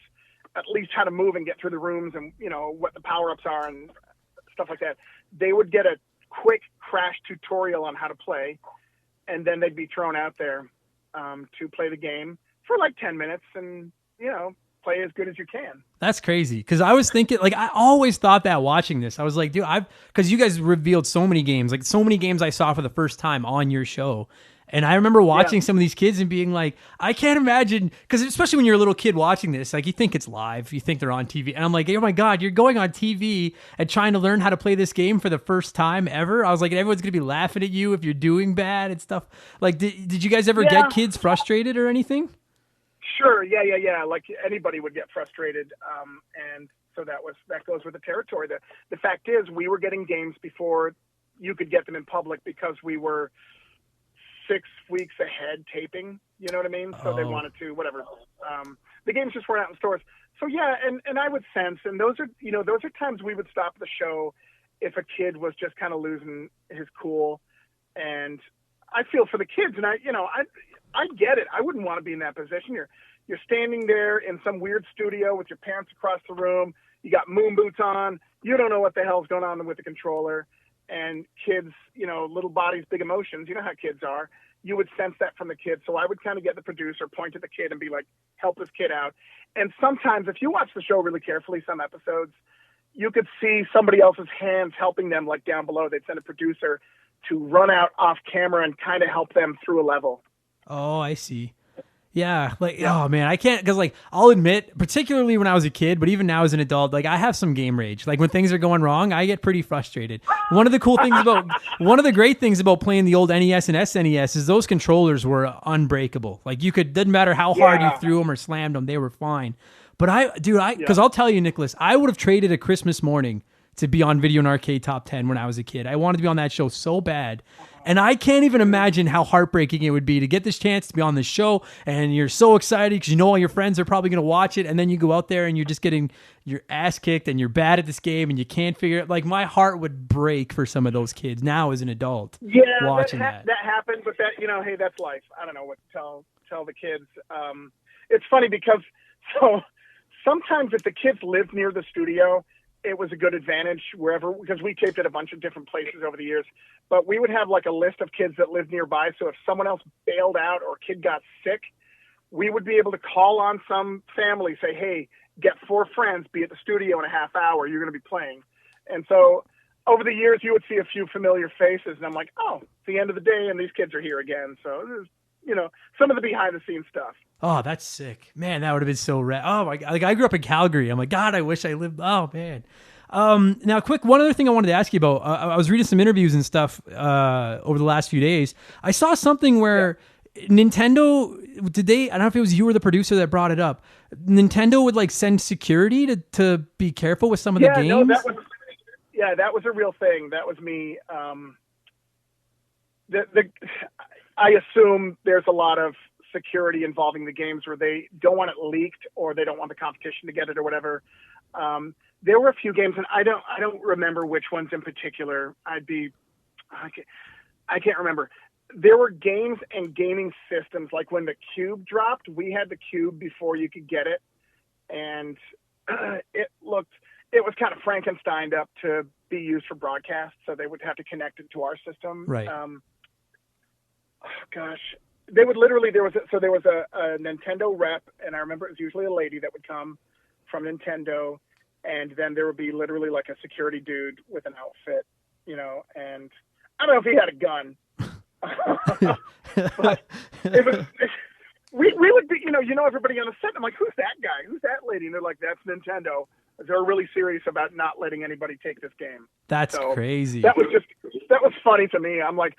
[SPEAKER 2] at least how to move and get through the rooms, and what the power-ups are and stuff like that. They would get a quick crash tutorial on how to play, and then they'd be thrown out there to play the game for like 10 minutes and, play as good as you can.
[SPEAKER 1] That's crazy. Because I was thinking, like, I always thought that watching this. I was like, dude, because you guys revealed so many games, like so many games I saw for the first time on your show. And I remember watching some of these kids and being like, I can't imagine, because especially when you're a little kid watching this, like you think it's live, you think they're on TV. And I'm like, oh my God, you're going on TV and trying to learn how to play this game for the first time ever. I was like, everyone's going to be laughing at you if you're doing bad and stuff. Like, did you guys ever get kids frustrated or anything?
[SPEAKER 2] Sure. Yeah. Like anybody would get frustrated. And so that goes with the territory. The fact is we were getting games before you could get them in public because we were 6 weeks ahead taping, you know what I mean? So they wanted to, whatever. The games just weren't out in stores. So yeah, and I would sense, and those are times we would stop the show if a kid was just kind of losing his cool. And I feel for the kids, and I get it. I wouldn't want to be in that position. You're standing there in some weird studio with your parents across the room. You got moon boots on. You don't know what the hell's going on with the controller. And kids, little bodies, big emotions. You know how kids are. You would sense that from the kid. So I would kind of get the producer, point to the kid and be like, help this kid out. And sometimes if you watch the show really carefully, some episodes, you could see somebody else's hands helping them, like down below. They'd send a producer to run out off camera and kind of help them through a level.
[SPEAKER 1] Oh, I see. Yeah, oh man, I can't, because I'll admit, particularly when I was a kid, but even now as an adult, I have some game rage. When things are going wrong, I get pretty frustrated. One of the great things about playing the old NES and SNES is those controllers were unbreakable. Didn't matter how hard you threw them or slammed them, they were fine. But because I'll tell you, Nicholas, I would have traded a Christmas morning to be on Video and Arcade Top 10 when I was a kid. I wanted to be on that show so bad. And I can't even imagine how heartbreaking it would be to get this chance to be on this show, and you're so excited because all your friends are probably going to watch it, and then you go out there and you're just getting your ass kicked and you're bad at this game and you can't figure it. My heart would break for some of those kids now as an adult.
[SPEAKER 2] Yeah,
[SPEAKER 1] watching
[SPEAKER 2] that happened, but that, hey, that's life. I don't know what to tell the kids. It's funny because sometimes if the kids lived near the studio, it was a good advantage because we taped at a bunch of different places over the years, but we would have a list of kids that lived nearby. So if someone else bailed out or a kid got sick, we would be able to call on some family, say, hey, get 4 friends, be at the studio in a half hour. You're going to be playing. And so over the years, you would see a few familiar faces, and I'm like, oh, it's the end of the day and these kids are here again. So there's, some of the behind the scenes stuff.
[SPEAKER 1] Oh, that's sick. Man, that would have been so rad. Oh my God. I grew up in Calgary. I'm like, God, I wish I lived. Oh man. Now one other thing I wanted to ask you about, I was reading some interviews and stuff, over the last few days. I saw something where Nintendo, I don't know if it was you or the producer that brought it up. Nintendo would send security to be careful with some of the games.
[SPEAKER 2] No, that was a real thing. That was me. I assume there's a lot of security involving the games where they don't want it leaked or they don't want the competition to get it or whatever. There were a few games, and I don't remember which ones in particular. I can't remember. There were games and gaming systems, like when the Cube dropped, we had the Cube before you could get it, and it was kind of Frankensteined up to be used for broadcast, so they would have to connect it to our system.
[SPEAKER 1] Right.
[SPEAKER 2] They would literally, there was a Nintendo rep, and I remember it was usually a lady that would come from Nintendo, and then there would be literally a security dude with an outfit, and I don't know if he had a gun, but we would be, everybody on the set. I'm like, who's that guy? Who's that lady? And they're like, that's Nintendo. They're really serious about not letting anybody take this game.
[SPEAKER 1] That's crazy.
[SPEAKER 2] That was funny to me. I'm like,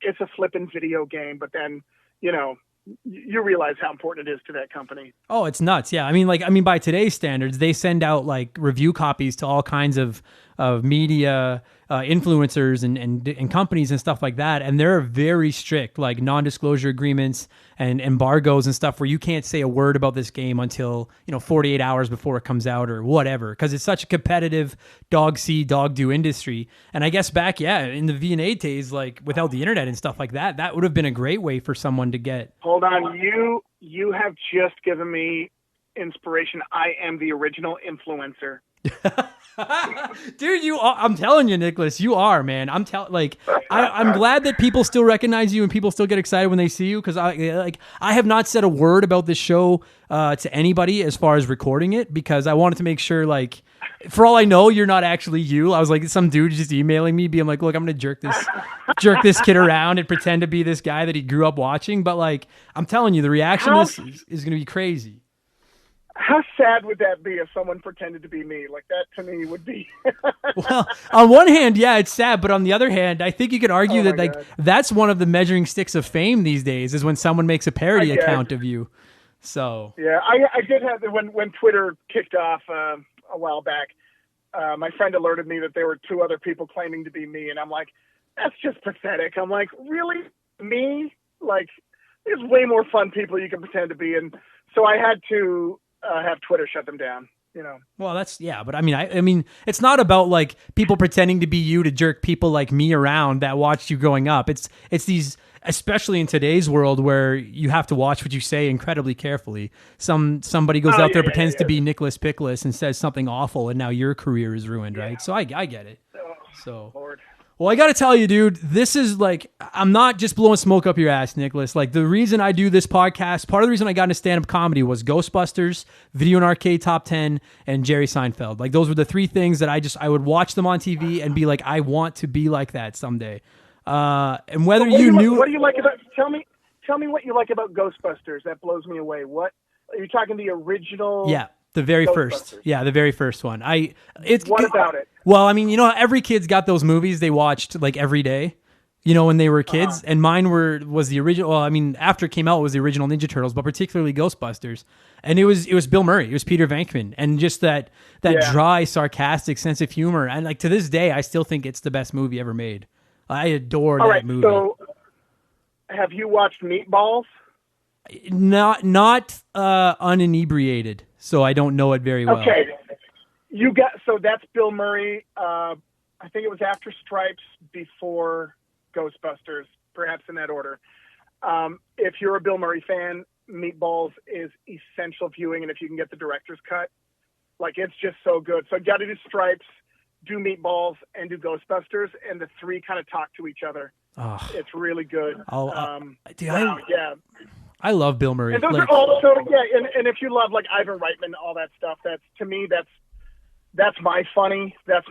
[SPEAKER 2] it's a flippin' video game, but then, you realize how important it is to that company.
[SPEAKER 1] Oh, it's nuts. Yeah. I mean, by today's standards, they send out review copies to all kinds of media influencers and companies and stuff like that. And they're very strict, non-disclosure agreements and embargoes and stuff where you can't say a word about this game until, 48 hours before it comes out or whatever. Cause it's such a competitive dog see, dog do industry. And I guess back, in the V&A days, without the internet and stuff like that, that would have been a great way for someone to get.
[SPEAKER 2] Hold on. You have just given me inspiration. I am the original influencer.
[SPEAKER 1] Dude, I'm telling you, Nicholas, you are, man. I'm glad that people still recognize you and people still get excited when they see you. Cause I have not said a word about this show, to anybody as far as recording it, because I wanted to make sure, for all I know, you're not actually you. I was like, some dude just emailing me being like, look, I'm going to jerk this kid around and pretend to be this guy that he grew up watching. But I'm telling you, the reaction to this is going to be crazy.
[SPEAKER 2] How sad would that be if someone pretended to be me? That to me would be.
[SPEAKER 1] Well, on one hand, yeah, it's sad, but on the other hand, I think you could argue that that's one of the measuring sticks of fame these days is when someone makes a parody account of you. So
[SPEAKER 2] yeah, I did have when Twitter kicked off a while back. My friend alerted me that there were 2 other people claiming to be me, and I'm like, that's just pathetic. I'm like, really, me? There's way more fun people you can pretend to be, and so I had to have Twitter shut them down,
[SPEAKER 1] Well, but I mean, it's not about people pretending to be you to jerk people like me around that watched you growing up. It's these, especially in today's world where you have to watch what you say incredibly carefully. Somebody goes out there, pretends to be Nicholas Picholas and says something awful, and now your career is ruined, right? So I get it.
[SPEAKER 2] Oh,
[SPEAKER 1] so,
[SPEAKER 2] Lord.
[SPEAKER 1] Well, I got to tell you, dude, this is like, I'm not just blowing smoke up your ass, Nicholas. Like, the reason I do this podcast, part of the reason I got into stand-up comedy was Ghostbusters, Video and Arcade Top 10, and Jerry Seinfeld. Like, those were the three things that I would watch them on TV and be like, I want to be like that someday. And whether
[SPEAKER 2] what
[SPEAKER 1] you knew...
[SPEAKER 2] What do you like about... Tell me what you like about Ghostbusters. That blows me away. What... Are you talking the original...
[SPEAKER 1] Yeah. The very first. Yeah, the very first one.
[SPEAKER 2] What about it?
[SPEAKER 1] Well, I mean, you know, every kid's got those movies they watched like every day, you know, when they were kids. And mine was the original. Well, I mean, after it came out, it was the original Ninja Turtles, but particularly Ghostbusters. And it was Bill Murray. It was Peter Venkman. And just that dry, sarcastic sense of humor. And like to this day, I still think it's the best movie ever made. I adore that movie.
[SPEAKER 2] So have you watched Meatballs?
[SPEAKER 1] Not uninebriated. So I don't know it very well.
[SPEAKER 2] Okay. So that's Bill Murray. I think it was after Stripes, before Ghostbusters, perhaps in that order. If you're a Bill Murray fan, Meatballs is essential viewing, and if you can get the director's cut, like it's just so good. So you got to do Stripes, do Meatballs, and do Ghostbusters, and the three kind of talk to each other.
[SPEAKER 1] Oh.
[SPEAKER 2] It's really good.
[SPEAKER 1] I love Bill Murray.
[SPEAKER 2] And those are also, and if you love like Ivan Reitman, all that stuff, that's my funny stuff.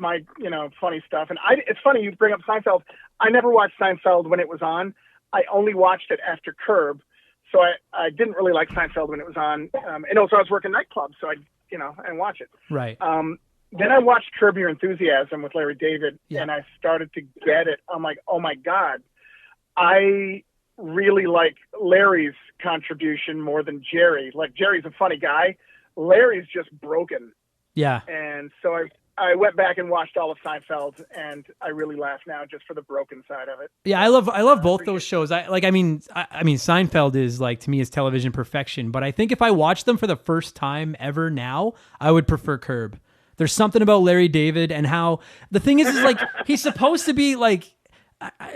[SPEAKER 2] And it's funny you bring up Seinfeld. I never watched Seinfeld when it was on. I only watched it after Curb. So I didn't really like Seinfeld when it was on. And also I was working nightclubs, so I didn't watch it.
[SPEAKER 1] Right.
[SPEAKER 2] Then I watched Curb Your Enthusiasm with Larry David, and I started to get it. I'm like, oh my God, I really like Larry's contribution more than Jerry. Like Jerry's a funny guy. Larry's just broken. Yeah. And so I went back and watched all of Seinfeld, and I really laugh now just for the broken side of it.
[SPEAKER 1] Yeah, I love both those shows. I mean Seinfeld is like, to me, is television perfection, but I think if I watched them for the first time ever now, I would prefer Curb. There's something about Larry David and how the thing is like he's supposed to be like,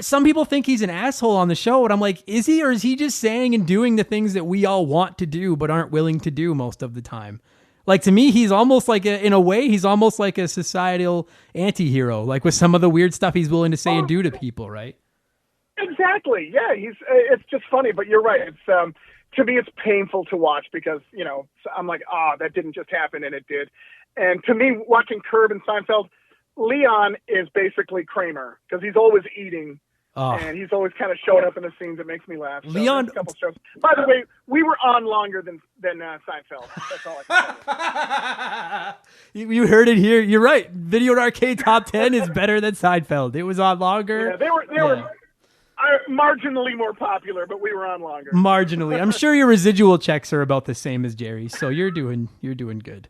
[SPEAKER 1] some people think he's an asshole on the show, and I'm like, is he, or is he just saying and doing the things that we all want to do but aren't willing to do most of the time? Like, to me, he's almost like in a way, he's almost like a societal anti-hero, like with some of the weird stuff he's willing to say and do to people, right?
[SPEAKER 2] Exactly. Yeah, it's just funny, but you're right. It's to me, it's painful to watch because, I'm like, that didn't just happen, and it did. And to me, watching Curb and Seinfeld, Leon is basically Kramer because he's always eating, and he's always kind of showing up in the scenes that makes me laugh. So
[SPEAKER 1] Leon,
[SPEAKER 2] a couple shows. By the way, we were on longer than Seinfeld. That's all I can tell you.
[SPEAKER 1] You heard it here. You're right. Video and Arcade Top 10 is better than Seinfeld. It was on longer.
[SPEAKER 2] Yeah, they were marginally more popular, but we were on longer.
[SPEAKER 1] Marginally. I'm sure your residual checks are about the same as Jerry's, so you're doing good.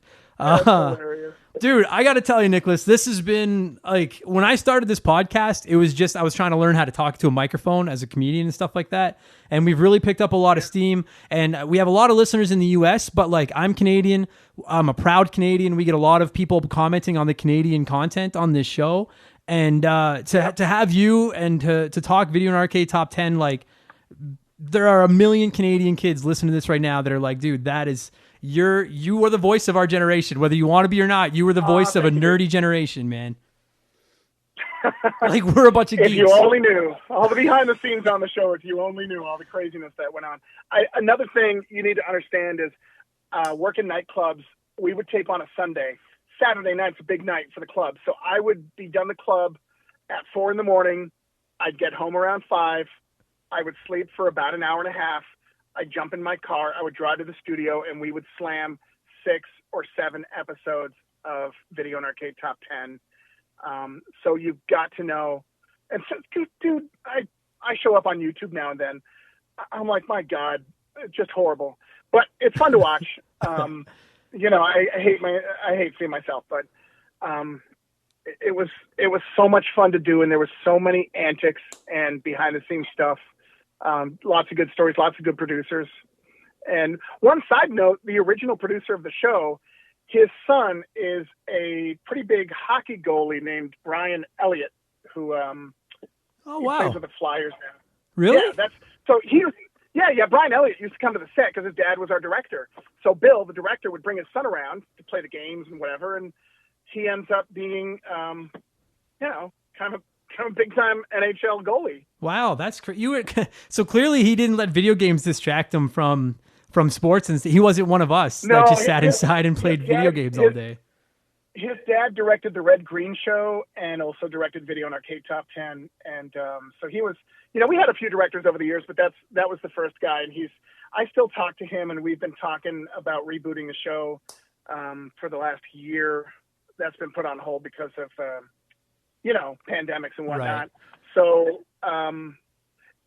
[SPEAKER 1] Dude, I got to tell you, Nicholas, this has been like, when I started this podcast, it was just, I was trying to learn how to talk to a microphone as a comedian and stuff like that. And we've really picked up a lot of steam, and we have a lot of listeners in the US, but like, I'm Canadian. I'm a proud Canadian. We get a lot of people commenting on the Canadian content on this show. And to have you and to talk Video and Arcade Top 10, like, there are a million Canadian kids listening to this right now that are like, dude, that is... You are the voice of our generation, whether you want to be or not. You are the voice of a nerdy generation, man. Like, we're a bunch of geeks.
[SPEAKER 2] If you only knew all the behind the scenes on the show, if you only knew all the craziness that went on. Another thing you need to understand is working nightclubs, we would tape on a Sunday. Saturday night's a big night for the club. So I would be done the club at 4 a.m. I'd get home around 5. I would sleep for about an hour and a half. I'd jump in my car, I would drive to the studio, and we would slam 6 or 7 episodes of Video and Arcade Top 10. So you've got to know. And so, dude, I show up on YouTube now and then. I'm like, my God, it's just horrible. But it's fun to watch. I hate seeing myself, but it was so much fun to do, and there was so many antics and behind the scenes stuff. Lots of good stories, lots of good producers. And one side note, the original producer of the show, his son is a pretty big hockey goalie named Brian Elliott, who plays with the Flyers now.
[SPEAKER 1] Really?
[SPEAKER 2] Yeah, Brian Elliott used to come to the set because his dad was our director. So Bill, the director, would bring his son around to play the games and whatever, and he ends up being, kind I'm a big time NHL goalie.
[SPEAKER 1] Wow, that's you. So clearly, he didn't let video games distract him from sports, and he wasn't one of us that just sat inside and played video games all day.
[SPEAKER 2] His dad directed the Red Green Show and also directed Video and Arcade Top 10, and so he was. We had a few directors over the years, but that was the first guy, and I still talk to him, and we've been talking about rebooting the show for the last year. That's been put on hold because of pandemics and whatnot. Right. So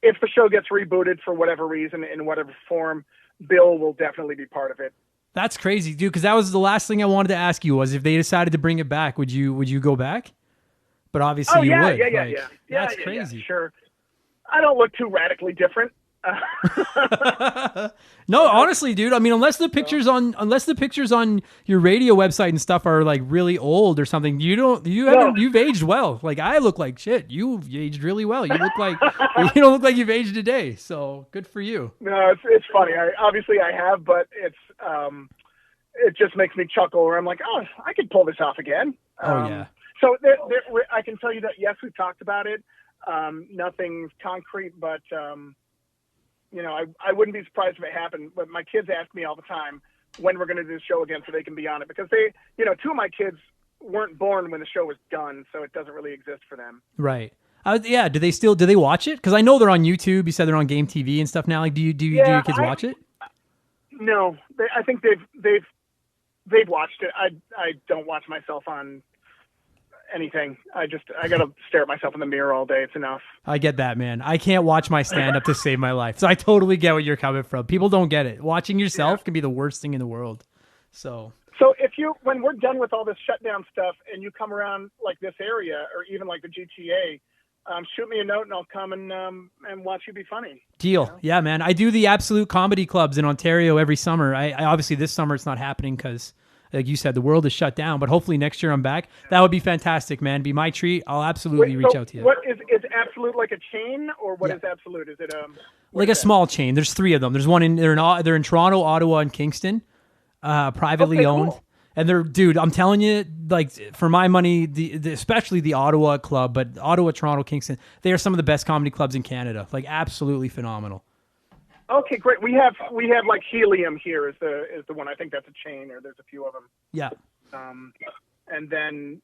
[SPEAKER 2] if the show gets rebooted for whatever reason, in whatever form, Bill will definitely be part of it.
[SPEAKER 1] That's crazy, dude, because that was the last thing I wanted to ask you was if they decided to bring it back, would you go back? But obviously you would.
[SPEAKER 2] Yeah.
[SPEAKER 1] That's crazy.
[SPEAKER 2] Yeah, sure. I don't look too radically different.
[SPEAKER 1] No, honestly, dude. I mean, unless the pictures on your radio website and stuff are like really old or something, you've aged well. Like I look like shit. You've aged really well. You look like you don't look like you've aged a day. So good for you.
[SPEAKER 2] No, it's funny. I have, but it just makes me chuckle. Where I'm like, oh, I could pull this off again.
[SPEAKER 1] Yeah.
[SPEAKER 2] So I can tell you that yes, we've talked about it. Nothing's concrete, but. I wouldn't be surprised if it happened, but my kids ask me all the time when we're going to do the show again so they can be on it because they, two of my kids weren't born when the show was done, so it doesn't really exist for them.
[SPEAKER 1] Right. Yeah. Do they watch it? Because I know they're on YouTube. You said they're on Game TV and stuff now. Like, do your kids watch it?
[SPEAKER 2] No, I think they've watched it. I don't watch myself on anything. I gotta stare at myself in the mirror all day. It's enough.
[SPEAKER 1] I get that, man. I can't watch my stand-up to save my life. So I totally get where you're coming from. People don't get it. Watching yourself can be the worst thing in the world. So when we're done with all this shutdown stuff and you come around like this area or even like the GTA, shoot me a note and I'll come and watch you be funny. Deal. Yeah, man. I do the Absolute Comedy Clubs in Ontario every summer. I obviously this summer it's not happening because like you said, the world is shut down, but hopefully next year I'm back. That would be fantastic, man. Be my treat. I'll absolutely reach out to you.
[SPEAKER 2] What is Absolute like a chain or what is Absolute? Is it
[SPEAKER 1] like a small chain? There's 3 of them. There's one they're in Toronto, Ottawa, and Kingston, privately owned. Cool. And dude, I'm telling you, like for my money, especially the Ottawa club, but Ottawa, Toronto, Kingston, they are some of the best comedy clubs in Canada. Like absolutely phenomenal.
[SPEAKER 2] Okay, great. We have like Helium here is the one. I think that's a chain, or there's a few of them.
[SPEAKER 1] Yeah.
[SPEAKER 2] And then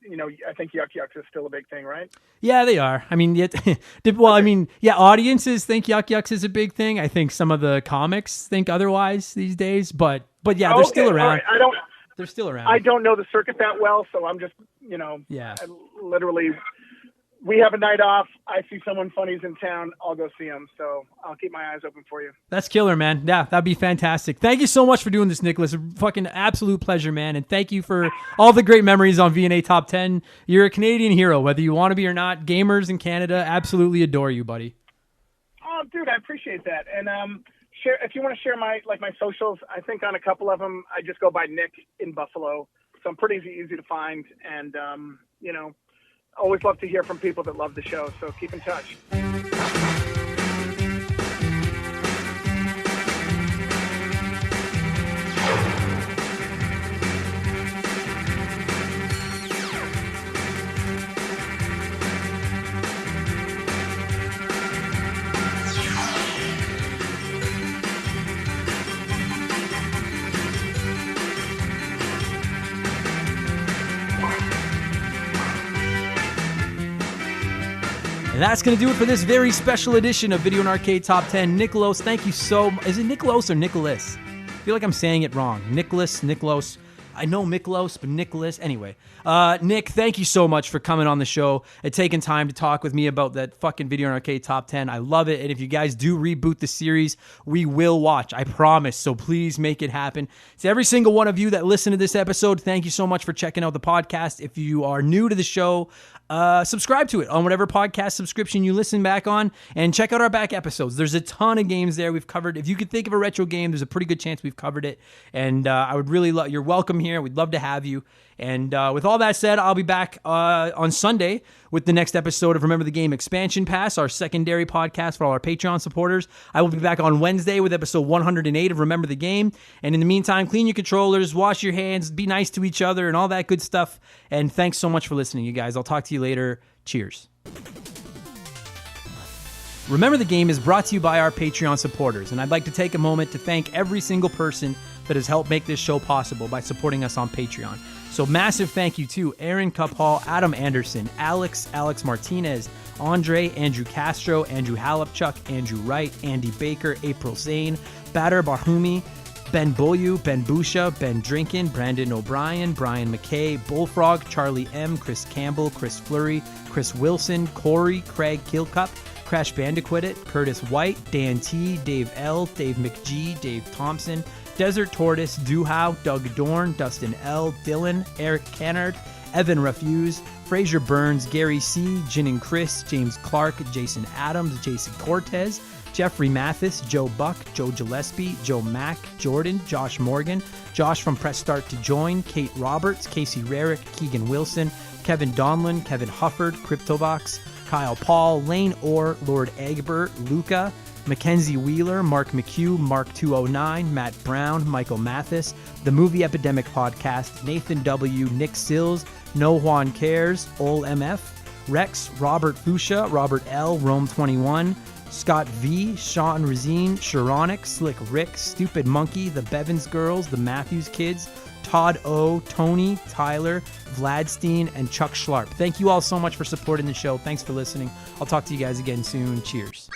[SPEAKER 2] I think Yuck Yucks is still a big thing, right?
[SPEAKER 1] Yeah, they are. I mean, audiences think Yuck Yucks is a big thing. I think some of the comics think otherwise these days, but yeah, they're still around.
[SPEAKER 2] Right. They're still around. I don't know the circuit that well, so I'm just I literally. We have a night off. I see someone funny's in town. I'll go see him. So I'll keep my eyes open for you.
[SPEAKER 1] That's killer, man. Yeah, that'd be fantastic. Thank you so much for doing this, Nicholas. A fucking absolute pleasure, man. And thank you for all the great memories on V&A Top 10. You're a Canadian hero, whether you want to be or not. Gamers in Canada absolutely adore you, buddy.
[SPEAKER 2] Oh, dude, I appreciate that. And share if you want to share my socials. I think on a couple of them, I just go by Nick in Buffalo. So I'm pretty easy to find. And always love to hear from people that love the show, so keep in touch.
[SPEAKER 1] And that's going to do it for this very special edition of Video and Arcade Top 10. Nicholas, thank you so much. Is it Nicholas or Nicholas? I feel like I'm saying it wrong. Nicholas. I know Miklos, but Nicholas. Anyway, Nick, thank you so much for coming on the show and taking time to talk with me about that fucking Video and Arcade Top 10. I love it. And if you guys do reboot the series, we will watch. I promise. So please make it happen. To every single one of you that listen to this episode, thank you so much for checking out the podcast. If you are new to the show, subscribe to it on whatever podcast subscription you listen back on and check out our back episodes. There's a ton of games there we've covered. If you could think of a retro game, there's a pretty good chance we've covered it. And I would really love, you're welcome here. We'd love to have you. And with all that said, I'll be back on Sunday with the next episode of Remember the Game Expansion Pass, our secondary podcast for all our Patreon supporters. I will be back on Wednesday with episode 108 of Remember the Game. And in the meantime, clean your controllers, wash your hands, be nice to each other, and all that good stuff. And thanks so much for listening, you guys. I'll talk to you later. Cheers. Remember the Game is brought to you by our Patreon supporters, and I'd like to take a moment to thank every single person that has helped make this show possible by supporting us on Patreon. So massive thank you to Aaron Cuphall, Adam Anderson, Alex Martinez, Andre, Andrew Castro, Andrew Halipchuk, Andrew Wright, Andy Baker, April Zane, Bader Barhumi, Ben Bulyu, Ben Busha, Ben Drinkin, Brandon O'Brien, Brian McKay, Bullfrog, Charlie M, Chris Campbell, Chris Fleury, Chris Wilson, Corey, Craig Kilcup, Crash Bandicoot It, Curtis White, Dan T, Dave L, Dave McGee, Dave Thompson, Desert Tortoise, Duhow, Doug Dorn, Dustin L, Dylan, Eric Kennard, Evan Refuse, Fraser Burns, Gary C, Jin and Chris, James Clark, Jason Adams, Jason Cortez, Jeffrey Mathis, Joe Buck, Joe Gillespie, Joe Mack, Jordan, Josh Morgan, Josh from Press Start to Join, Kate Roberts, Casey Rarick, Keegan Wilson, Kevin Donlin, Kevin Hufford, Cryptovox, Kyle Paul, Lane Orr, Lord Egbert, Luca, Mackenzie Wheeler, Mark McHugh, Mark 209, Matt Brown, Michael Mathis, The Movie Epidemic Podcast, Nathan W, Nick Sills, No Juan Cares, Ol MF, Rex, Robert Fuchsia, Robert L, Rome 21, Scott V, Sean Razine, Sharonic, Slick Rick, Stupid Monkey, The Bevins Girls, The Matthews Kids, Todd O, Tony, Tyler, Vladstein, and Chuck Schlarp. Thank you all so much for supporting the show. Thanks for listening. I'll talk to you guys again soon. Cheers.